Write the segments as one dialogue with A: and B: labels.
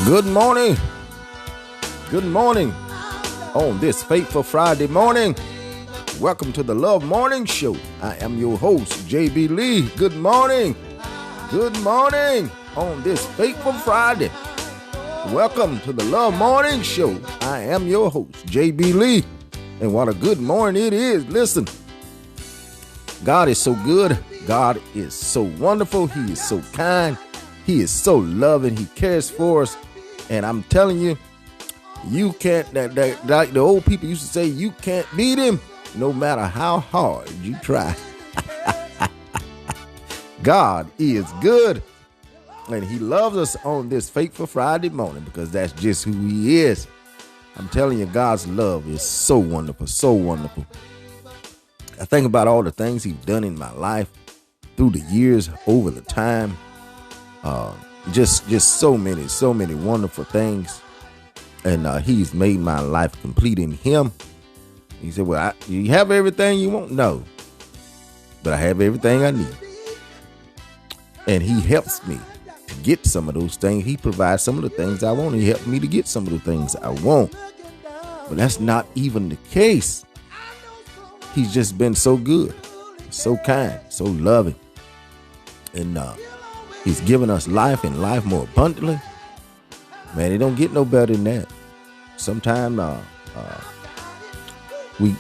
A: Good morning. Good morning on this fateful Friday morning. Welcome to the Love Morning Show. I am your host, JB Lee. Good morning. Good morning on this fateful Friday. Welcome to the Love Morning Show. I am your host, JB Lee. And what a good morning it is. Listen, God is so good. God is so wonderful. He is so kind. He is so loving. He cares for us. And I'm telling you, you can't, like the old people used to say, you can't beat him no matter how hard you try. God is good. And he loves us on this fateful Friday morning because that's just who he is. I'm telling you, God's love is so wonderful, so wonderful. I think about all the things he's done in my life through the years, over the time. Just so many wonderful things. And he's made my life complete in him. He said, well, you have everything you want? No. But I have everything I need. And he helps me to get some of those things. He provides some of the things I want. He helped me to get some of the things I want. But that's not even the case. He's just been so good, so kind, so loving. And he's given us life and life more abundantly. Man, it don't get no better than that. Sometimes we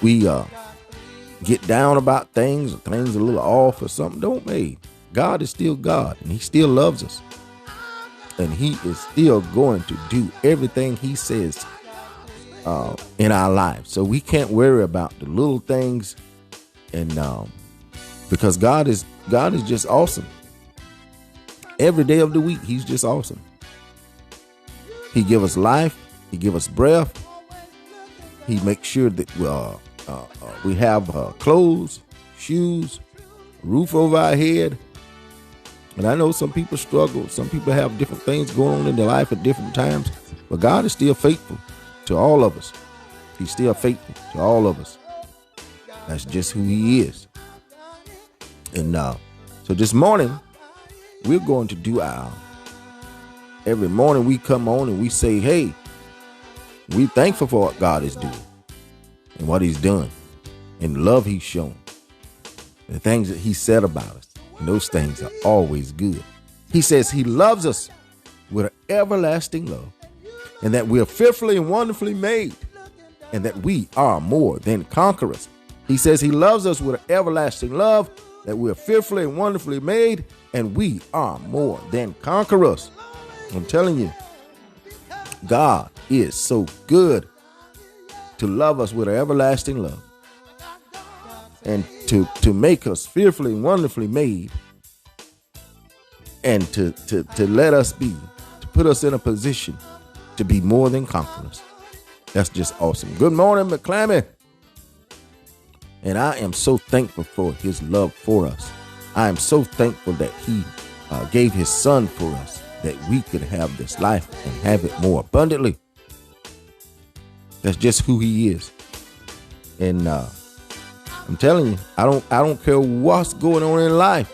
A: get down about things, or things a little off or something. Don't we? God is still God, and he still loves us. And he is still going to do everything he says in our lives. So we can't worry about the little things, and because God is just awesome. Every day of the week, he's just awesome. He give us life. He give us breath. He makes sure that we have clothes, shoes, roof over our head. And I know some people struggle. Some people have different things going on in their life at different times. But God is still faithful to all of us. He's still faithful to all of us. That's just who he is. And so this morning, we're going to do every morning we come on and we say, hey, we're thankful for what God is doing and what he's done and the love he's shown. The things that he said about us. And those things are always good. He says he loves us with an everlasting love and that we're fearfully and wonderfully made and that we are more than conquerors. He says he loves us with an everlasting love, that we're fearfully and wonderfully made and we are more than conquerors. I'm telling you, God is so good to love us with an everlasting love and to make us fearfully and wonderfully made and to let us be, to put us in a position to be more than conquerors. That's just awesome. Good morning, McClammy. And I am so thankful for his love for us. I am so thankful that he gave his son for us, that we could have this life and have it more abundantly. That's just who he is. And I'm telling you, I don't care what's going on in life.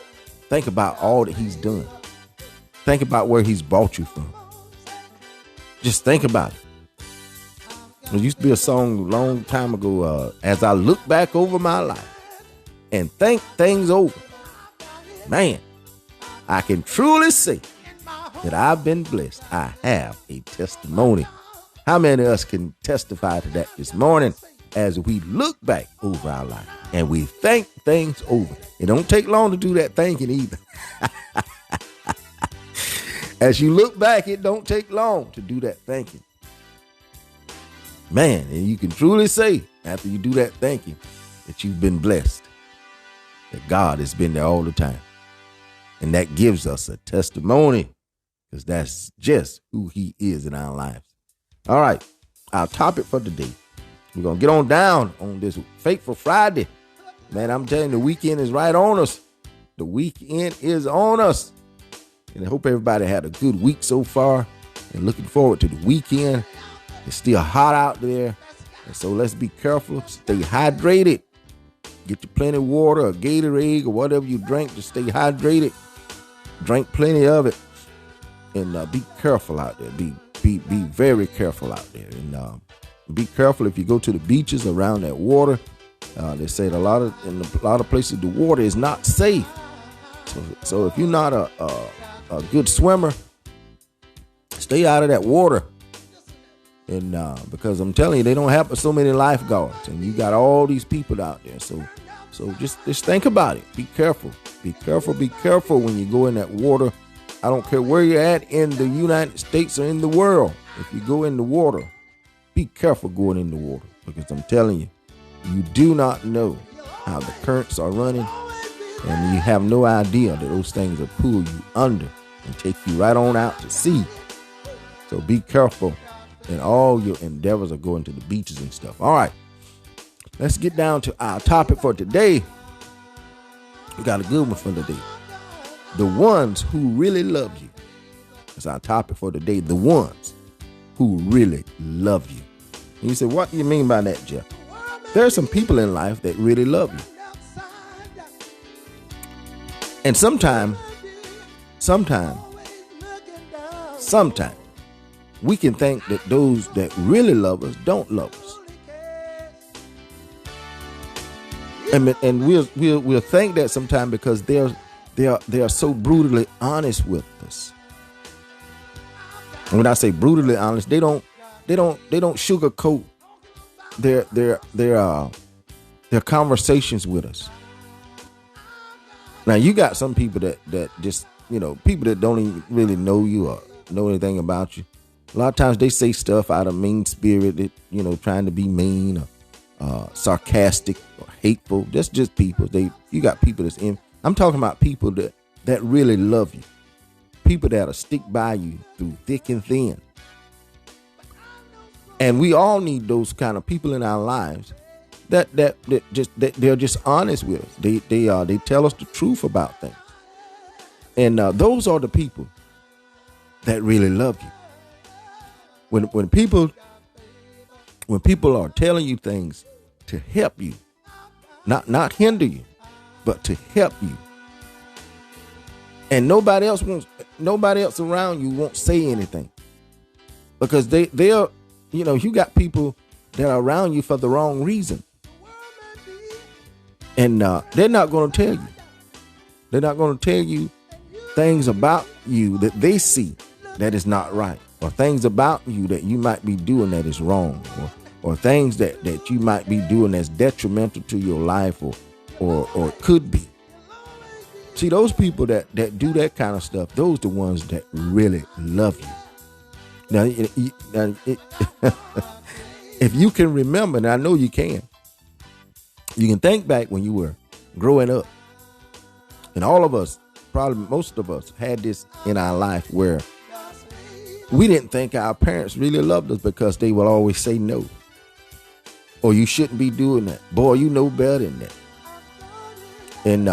A: Think about all that he's done. Think about where he's brought you from. Just think about it. There used to be a song a long time ago, as I look back over my life and think things over, man, I can truly say that I've been blessed. I have a testimony. How many of us can testify to that this morning as we look back over our life and we think things over? It don't take long to do that thinking either. As you look back, it don't take long to do that thinking. Man, and you can truly say after you do that thinking that you've been blessed, that God has been there all the time. And that gives us a testimony because that's just who he is in our lives. All right, our topic for today. We're going to get on down on this fateful Friday. Man, I'm telling you, the weekend is right on us. The weekend is on us. And I hope everybody had a good week so far and looking forward to the weekend. It's still hot out there. And so let's be careful. Stay hydrated. Get you plenty of water or Gatorade or whatever you drink to stay hydrated. Drink plenty of it. And be careful out there. Be be very careful out there, and be careful if you go to the beaches around that water. They say in a lot of places the water is not safe. So if you're not a good swimmer, stay out of that water. And because I'm telling you, they don't have so many lifeguards, and you got all these people out there. So just think about it. Be careful. Be careful when you go in that water. I don't care where you're at in the United States or in the world. If you go in the water, be careful going in the water, because I'm telling you, you do not know how the currents are running, and you have no idea that those things will pull you under and take you right on out to sea. So be careful in all your endeavors of going to the beaches and stuff. All right, let's get down to our topic for today. We got a good one for today. The ones who really love you. That's our topic for today. The ones who really love you. And you say, what do you mean by that, Jeff? There are some people in life that really love you. And sometimes we can think that those that really love us don't love us. And we'll think that sometimes because they are so brutally honest with us. And when I say brutally honest, they don't sugarcoat their conversations with us. Now you got some people that just, people that don't even really know you or know anything about you. A lot of times they say stuff out of mean spirit, that, trying to be mean or sarcastic or hateful. That's just people. You got people that's in. I'm talking about people that really love you. People that'll stick by you through thick and thin. And we all need those kind of people in our lives that they're just honest with us. They tell us the truth about things. And those are the people that really love you. When people are telling you things to help you, not hinder you, but to help you. And nobody else around you won't say anything, because they're you got people that are around you for the wrong reason, and they're not going to tell you. They're not going to tell you things about you that they see that is not right, or things about you that you might be doing that is wrong, or things that you might be doing that's detrimental to your life, or could be. See, those people that do that kind of stuff, those the ones that really love you. Now, if you can remember, and I know you can think back when you were growing up. And all of us, probably most of us, had this in our life where we didn't think our parents really loved us because they would always say no. Or you shouldn't be doing that. Boy, you know better than that. And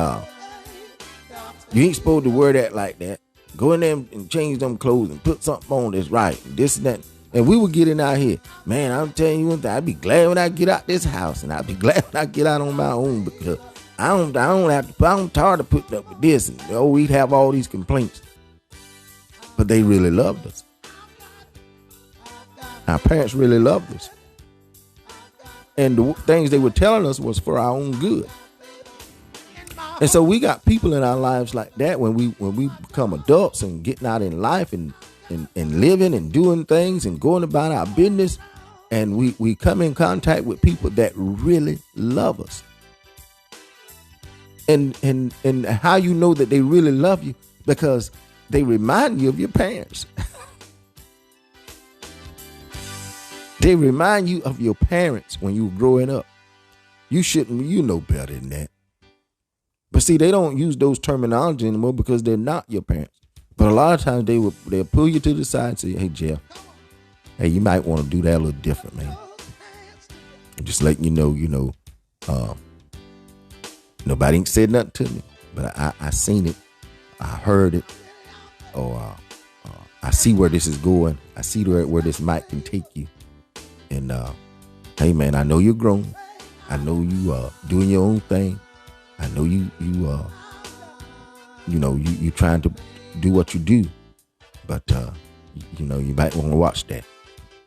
A: you ain't supposed to wear that like that. Go in there and change them clothes and put something on that's right. This and that. And we were getting out here. Man, I'm telling you one thing. I'd be glad when I get out this house. And I'd be glad when I get out on my own, because I don't have to, I'm tired of putting up with this. And we'd have all these complaints. But they really loved us. Our parents really loved us. And the things they were telling us was for our own good. And so we got people in our lives like that when we become adults and getting out in life and living and doing things and going about our business, and we come in contact with people that really love us. And how you know that they really love you? Because they remind you of your parents. They remind you of your parents when you were growing up. You know better than that. But see, they don't use those terminology anymore because they're not your parents. But a lot of times they'll pull you to the side and say, hey, Jeff, hey, you might want to do that a little different, man. And just letting you know, nobody ain't said nothing to me, but I seen it. I heard it. Or I see where this is going. I see where this mic can take you. And hey, man, I know you're grown. I know you doing your own thing. I know you trying to do what you do, but you might want to watch that,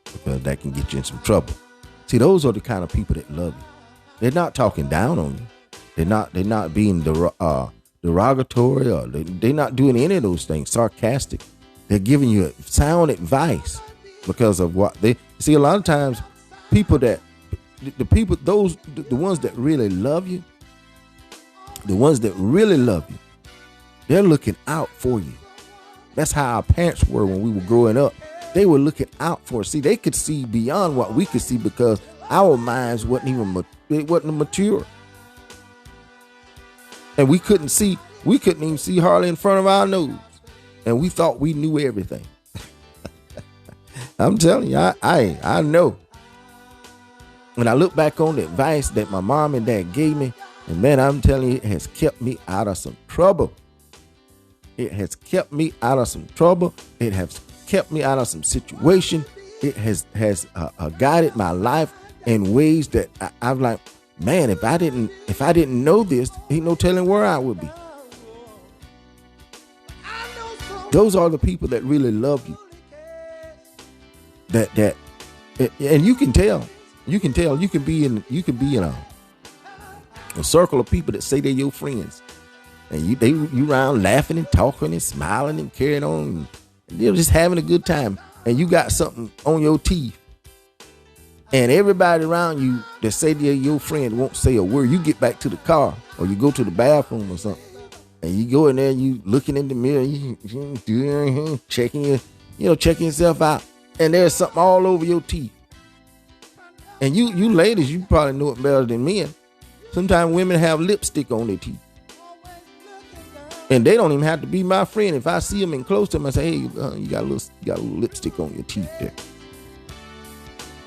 A: because that can get you in some trouble. See, those are the kind of people that love you. They're not talking down on you. They're not being derogatory, or they're not doing any of those things, sarcastic. They're giving you sound advice because of what they see. A lot of times, people that the ones that really love you, they're looking out for you. That's how our parents were when we were growing up. They were looking out for us. See, they could see beyond what we could see because our minds wasn't even mature. And we couldn't even see hardly in front of our nose. And we thought we knew everything. I'm telling you, I know. When I look back on the advice that my mom and dad gave me, and man, I'm telling you, it has kept me out of some trouble. It has kept me out of some trouble. It has kept me out of some situation. It has guided my life in ways that I'm like, man, if I didn't know this, ain't no telling where I would be. Those are the people that really love you. And you can tell. You can be in a circle of people that say they're your friends, and you around laughing and talking and smiling and carrying on, and they're just having a good time, and you got something on your teeth, and everybody around you that say they're your friend won't say a word. You get back to the car, or you go to the bathroom or something, and you go in there and you looking in the mirror, you checking yourself out, and there's something all over your teeth. And you ladies, you probably know it better than men. Sometimes women have lipstick on their teeth. And they don't even have to be my friend. If I see them and close to them, I say, hey, you got a little lipstick on your teeth there.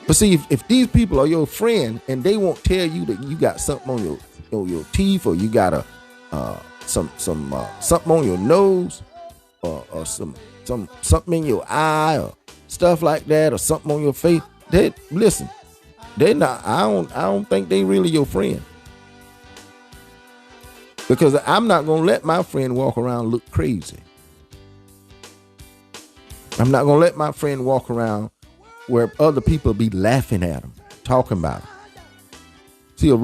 A: But see, if these people are your friend and they won't tell you that you got something on your teeth, or you got something on your nose, or something in your eye, or stuff like that, or something on your face, listen. They're not. I don't think they really your friend, because I'm not gonna let my friend walk around look crazy. I'm not gonna let my friend walk around where other people be laughing at him, talking about him. See, the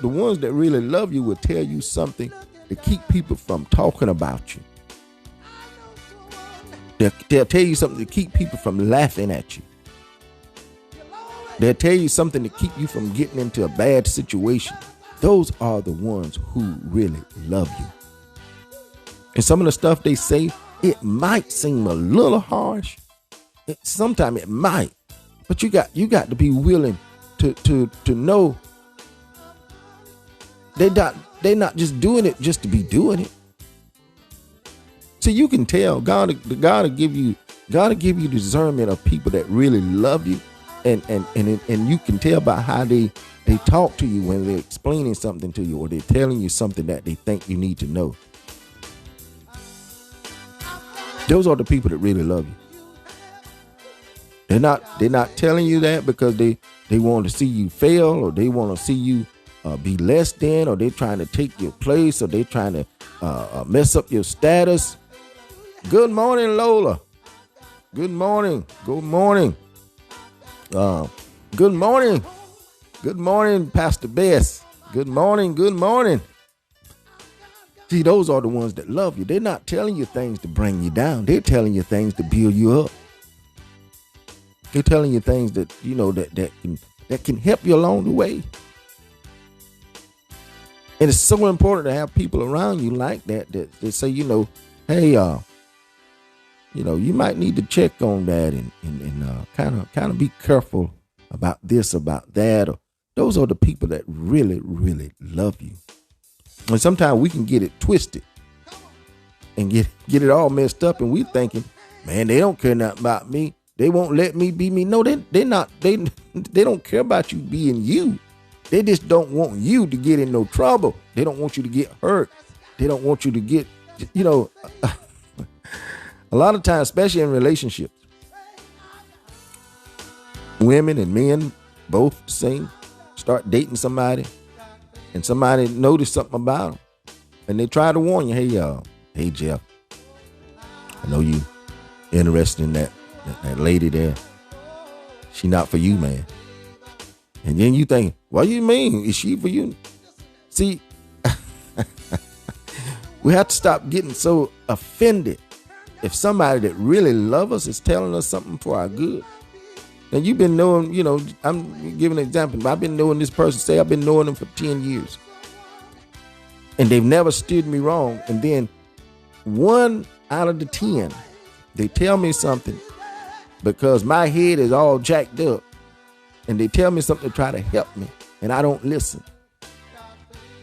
A: ones that really love you will tell you something to keep people from talking about you. They'll tell you something to keep people from laughing at you. They'll tell you something to keep you from getting into a bad situation. Those are the ones who really love you. And some of the stuff they say, it might seem a little harsh. Sometimes it might. But you got to be willing to know they're not just doing it just to be doing it. See, you can tell God will give you discernment of people that really love you. And you can tell by how they talk to you when they're explaining something to you, or they're telling you something that they think you need to know. Those are the people that really love you. They're not telling you that because they want to see you fail, or they want to see you be less than, or they're trying to take your place, or they're trying to mess up your status. Good morning, Lola. Good morning. Good morning. Good morning. Good morning, Pastor Bess. Good morning. Good morning. See, those are the ones that love you. They're not telling you things to bring you down. They're telling you things to build you up. They're telling you things that, that can help you along the way. And it's so important to have people around you like that say, hey, you might need to check on that and kind of be careful about this, about that. Or those are the people that really, really love you. And sometimes we can get it twisted and get it all messed up, and we thinking, man, they don't care nothing about me. They won't let me be me. No, they're not. They don't care about you being you. They just don't want you to get in no trouble. They don't want you to get hurt. They don't want you to get, a lot of times, especially in relationships, women and men both start dating somebody, and somebody notice something about them, and they try to warn you, hey Jeff, I know you interested in that lady there. She not for you, man. And then you think, what do you mean? Is she for you? See, we have to stop getting so offended if somebody that really loves us is telling us something for our good. And you've been knowing, I'm giving an example. I've been knowing this person. Say I've been knowing them for 10 years. And they've never steered me wrong. And then 1 out of the 10, they tell me something because my head is all jacked up. And they tell me something to try to help me. And I don't listen.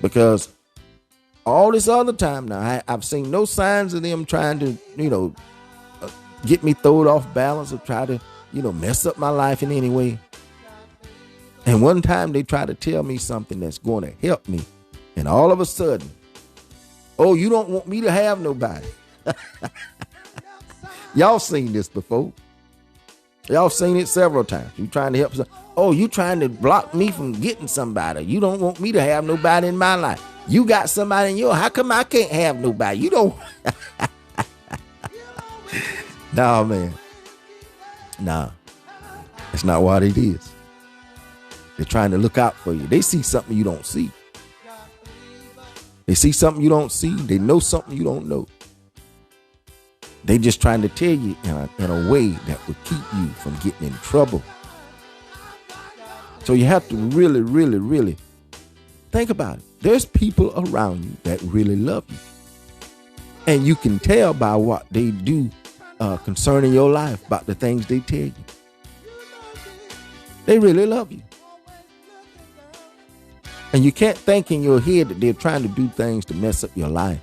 A: Because all this other time now, I've seen no signs of them trying to, get me thrown off balance or try to, mess up my life in any way. And one time they try to tell me something that's going to help me. And all of a sudden, oh, you don't want me to have nobody. Y'all seen this before. Y'all seen it several times. You trying to help some. Oh, you trying to block me from getting somebody. You don't want me to have nobody in my life. You got somebody in your. How come I can't have nobody? You don't. Nah, man. Nah. That's not what it is. They're trying to look out for you. They see something you don't see. They see something you don't see. They know something you don't know. They just trying to tell you in a way that will keep you from getting in trouble. So you have to really, really, really think about it. There's people around you that really love you. And you can tell by what they do concerning your life, about the things they tell you. They really love you. And you can't think in your head that they're trying to do things to mess up your life.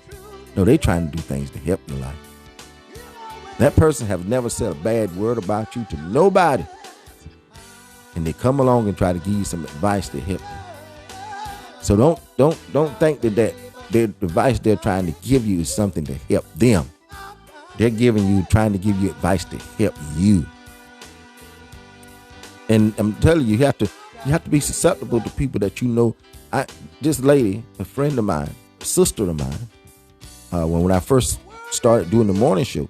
A: No, they're trying to do things to help your life. That person have never said a bad word about you to nobody. And they come along and try to give you some advice to help you. So don't think that the advice they're trying to give you is something to help them. They're trying to give you advice to help you. And I'm telling you, you have to be susceptible to people that you know. This lady, a friend of mine, a sister of mine, when I first started doing the morning show,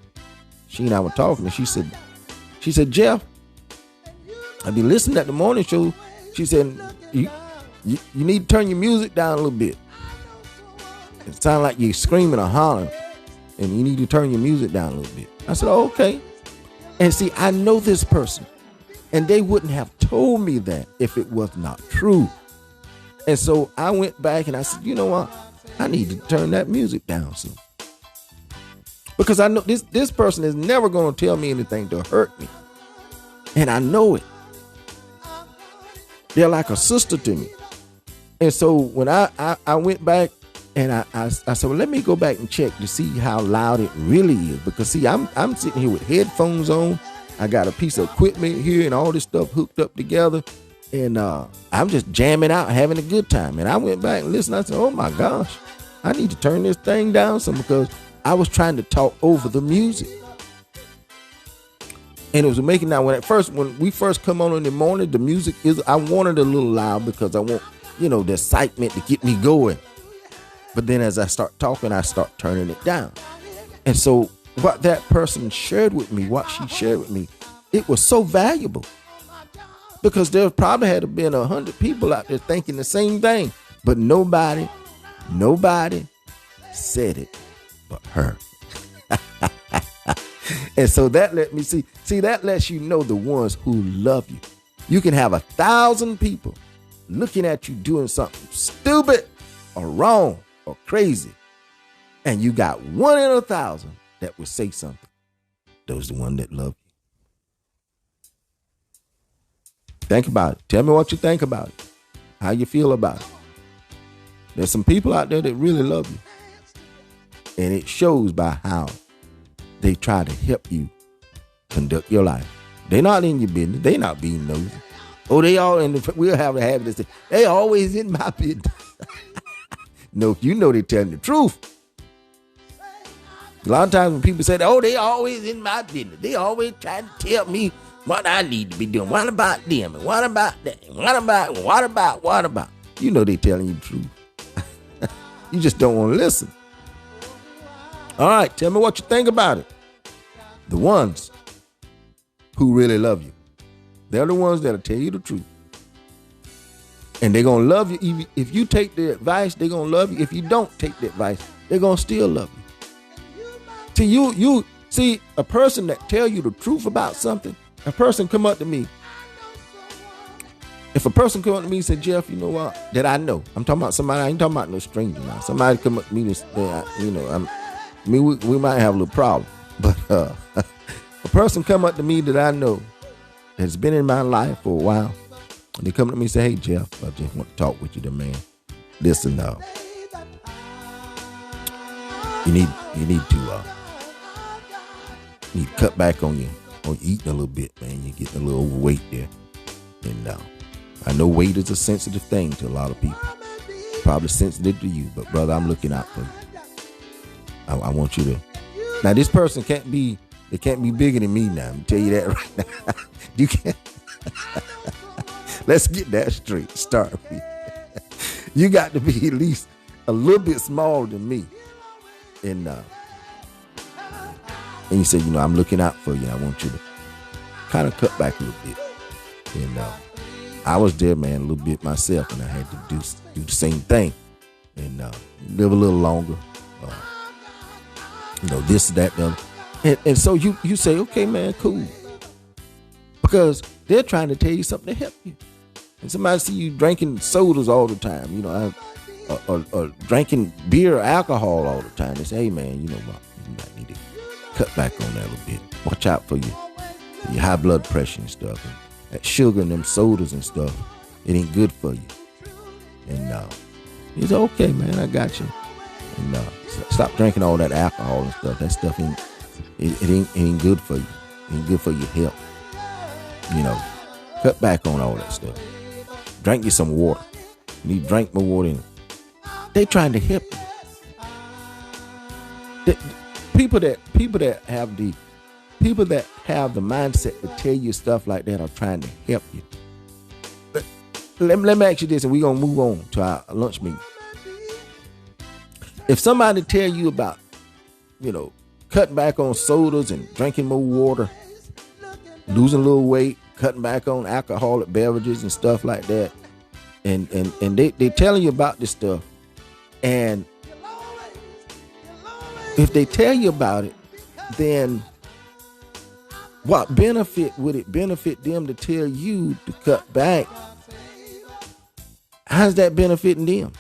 A: she and I were talking, and she said, Jeff, I've been listening at the morning show. She said, you need to turn your music down a little bit. It sounds like you're screaming or hollering, and you need to turn your music down a little bit. I said, oh, okay. And see, I know this person, and they wouldn't have told me that if it was not true. And so I went back and I said, you know what? I need to turn that music down some. Because I know this person is never going to tell me anything to hurt me. And I know it. They're like a sister to me. And so when I went back and I said, well, let me go back and check to see how loud it really is. Because see, I'm sitting here with headphones on. I got a piece of equipment here and all this stuff hooked up together. And I'm just jamming out, having a good time. And I went back and listened. I said, oh my gosh, I need to turn this thing down some, because I was trying to talk over the music. And it was making that when we first come on in the morning, the music I wanted a little loud because I want, the excitement to get me going. But then as I start talking, I start turning it down. And so what that person shared with me, it was so valuable. Because there probably had been 100 people out there thinking the same thing. But nobody said it but her. And so that let me see, that lets you know the ones who love you. You can have 1,000 people looking at you doing something stupid or wrong or crazy. And you got 1 in 1,000 that will say something. Those are the ones that love you. Think about it. Tell me what you think about it. How you feel about it. There's some people out there that really love you. And it shows by how they try to help you conduct your life. They're not in your business. They're not being nosy. Oh, we'll have a habit to say, they always in my business. No, you know they're telling the truth. A lot of times when people say, oh, they always in my business. They always trying to tell me what I need to be doing. What about them? And what about that? What about? You know they telling you the truth. You just don't want to listen. All right, tell me what you think about it. The ones who really love you. They're the ones that'll tell you the truth. And they're going to love you. If you take the advice, they're going to love you. If you don't take the advice, they're going to still love you. See, a person that tell you the truth about something, a person come up to me. If a person come up to me and say, Jeff, you know what, that I know. I'm talking about somebody, I ain't talking about no stranger now. Somebody come up to me and say, we might have a little problem. But a person come up to me that I know that's been in my life for a while. And they come to me and say, hey, Jeff, I just want to talk with you, the man. Listen now. You need to cut back on eating a little bit, man. You're getting a little overweight there. And I know weight is a sensitive thing to a lot of people. Probably sensitive to you, but brother, I'm looking out for you. I want you to. Now this person can't be bigger than me now. I'm tell you that right now. You can't. Let's get that straight. Start with you. Got to be at least a little bit smaller than me. And you say, I'm looking out for you. I want you to kind of cut back a little bit. And I was there, man, a little bit myself, and I had to do the same thing and live a little longer. This, that, the other. And so you say, okay, man, cool. Because they're trying to tell you something to help you. And somebody see you drinking sodas all the time, or drinking beer or alcohol all the time. They say, hey, man, you know what? You might need to cut back on that a little bit. Watch out for your high blood pressure and stuff. And that sugar and them sodas and stuff, it ain't good for you. And he said, okay, man, I got you. And stop drinking all that alcohol and stuff. That stuff ain't good for you. It ain't good for your health. Cut back on all that stuff. Drink you some water. You need to drink more water. They trying to help you. People that have the mindset to tell you stuff like that are trying to help you. But let me ask you this, and we're gonna move on to our lunch meeting. If somebody tell you about, cutting back on sodas and drinking more water, losing a little weight, cutting back on alcoholic beverages and stuff like that, and they telling you about this stuff, and if they tell you about it, then what benefit would it benefit them to tell you to cut back? How's that benefiting them?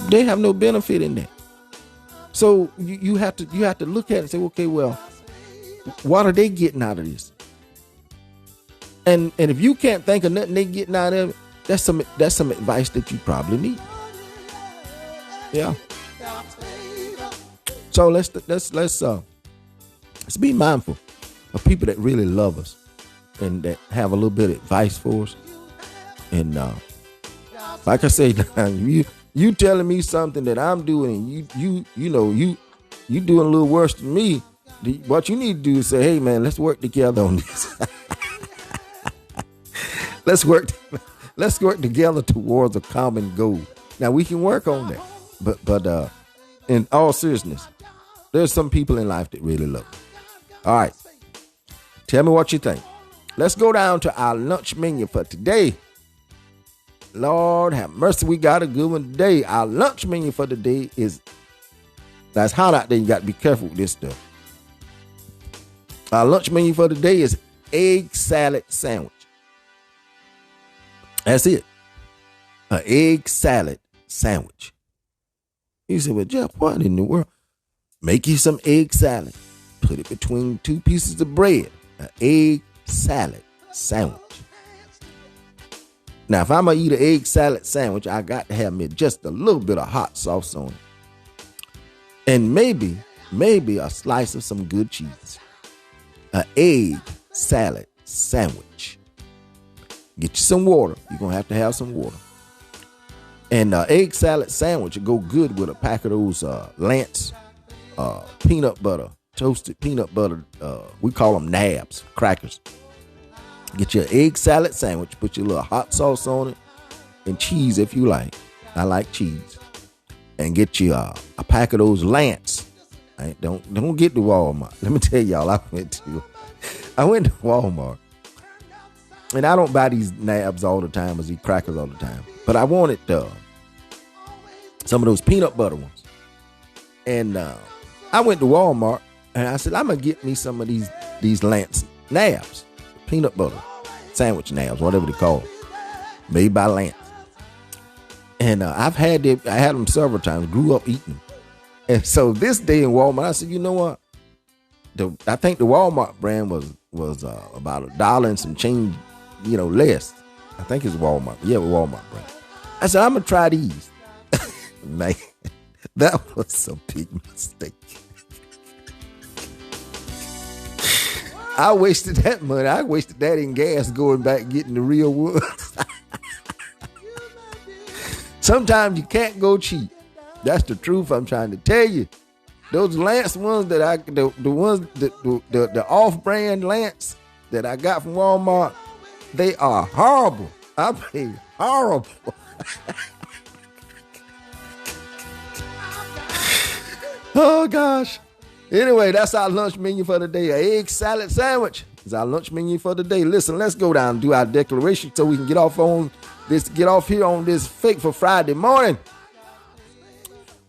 A: They have no benefit in that. So you have to look at it and say, okay, well, what are they getting out of this? And if you can't think of nothing they getting out of it, that's some advice that you probably need. Yeah. So let's be mindful of people that really love us and that have a little bit of advice for us. And like I say, you telling me something that I'm doing, and you doing a little worse than me. What you need to do is say, hey man, let's work together on this. Let's work together towards a common goal. Now we can work on that, but in all seriousness, there's some people in life that really love you. All right, tell me what you think. Let's go down to our lunch menu for today. Lord have mercy, we got a good one today. Our lunch menu for today that's hot out there. You got to be careful with this stuff. Our lunch menu for today is egg salad sandwich. That's it. An egg salad sandwich. You say, well, Jeff, what in the world? Make you some egg salad. Put it between two pieces of bread. An egg salad sandwich. Now, if I'm going to eat an egg salad sandwich, I got to have me just a little bit of hot sauce on it. And maybe a slice of some good cheese. An egg salad sandwich. Get you some water. You're going to have some water. And egg salad sandwich will go good with a pack of those Lance peanut butter, toasted peanut butter. We call them nabs, crackers. Get your egg salad sandwich, put your little hot sauce on it, and cheese if you like. I like cheese. And get you a pack of those Lance. Don't get to Walmart. Let me tell y'all, I went to Walmart, and I don't buy these nabs all the time, or these crackers all the time, but I wanted some of those peanut butter ones, and I went to Walmart and I said, I'm gonna get me some of these Lance nabs, peanut butter sandwich nabs, whatever they call them, made by Lance. And I had them several times, grew up eating them. And so this day in Walmart, I said, you know what? I think the Walmart brand was about $1 and some change, less. I think it's Walmart. Yeah, Walmart brand. I said, I'm gonna try these. Man, that was a big mistake. I wasted that money. I wasted that in gas going back getting the real ones. Sometimes you can't go cheap. That's the truth I'm trying to tell you. Those Lance ones the off-brand Lance that I got from Walmart, they are horrible. I mean, horrible. Oh, gosh. Anyway, that's our lunch menu for the day. An egg salad sandwich is our lunch menu for the day. Listen, let's go down and do our declaration so we can get off here on this Faithful Friday morning.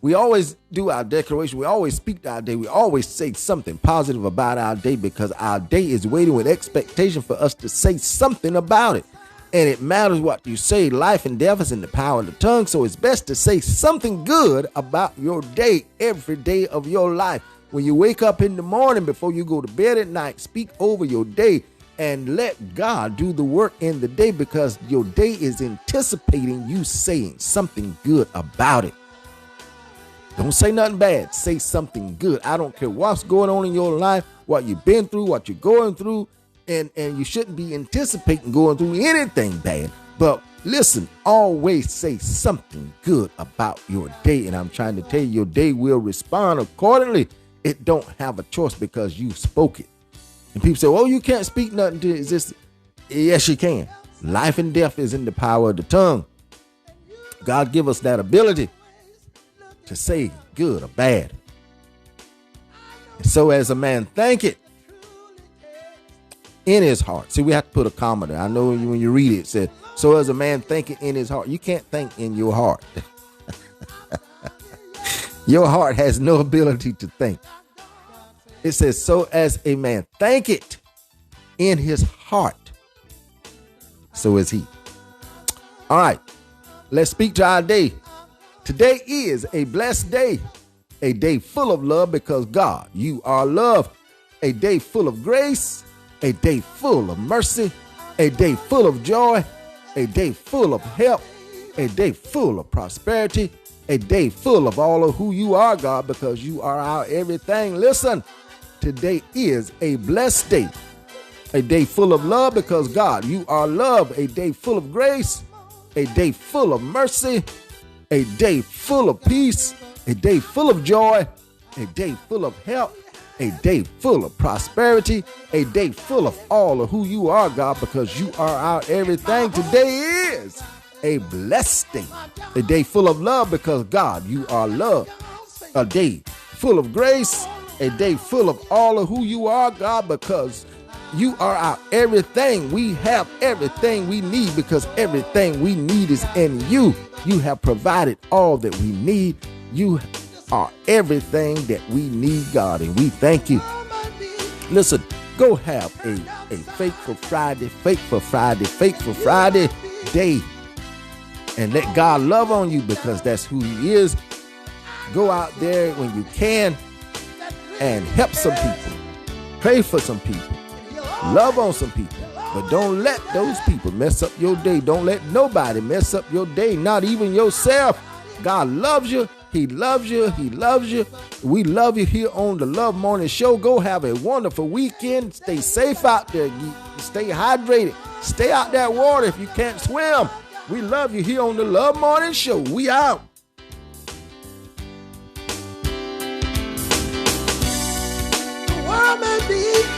A: We always do our declaration. We always speak to our day. We always say something positive about our day because our day is waiting with expectation for us to say something about it. And it matters what you say. Life and death is in the power of the tongue. So it's best to say something good about your day every day of your life. When you wake up in the morning before you go to bed at night, speak over your day and let God do the work in the day because your day is anticipating you saying something good about it. Don't say nothing bad. Say something good. I don't care what's going on in your life, what you've been through, what you're going through, and you shouldn't be anticipating going through anything bad. But listen, always say something good about your day. And I'm trying to tell you, your day will respond accordingly. It don't have a choice because you spoke it. And people say, oh, you can't speak nothing to exist. Yes, you can. Life and death is in the power of the tongue. God give us that ability to say good or bad. And so as a man thinketh in his heart. See, we have to put a comma there. I know when you read it, it says, so as a man thinketh in his heart. You can't think in your heart. Your heart has no ability to think. It says, so as a man thinketh in his heart, so is he. All right, let's speak to our day. Today is a blessed day, a day full of love because God, you are love, a day full of grace, a day full of mercy, a day full of joy, a day full of help, a day full of prosperity, a day full of all of who you are, God, because you are our everything. Listen, today is a blessed day, a day full of love because God, you are love, a day full of grace, a day full of mercy, a day full of peace, a day full of joy, a day full of help, a day full of prosperity, a day full of all of who you are, God, because you are our everything. Today is a blessed day, a day full of love because God, you are love, a day full of grace, a day full of all of who you are, God, because you are our everything. We have everything we need because everything we need is in you. You have provided all that we need. You are everything that we need, God, and we thank you. Listen, go have a faithful Friday day, and let God love on you because that's who he is. Go out there when you can and help some people. Pray for some people. Love on some people. But don't let those people mess up your day. Don't let nobody mess up your day, not even yourself. God loves you. He loves you. He loves you. We love you here on the Love Morning Show. Go have a wonderful weekend. Stay safe out there. Stay hydrated. Stay out that water if you can't swim. We love you here on the Love Morning Show. We out.
B: The world may be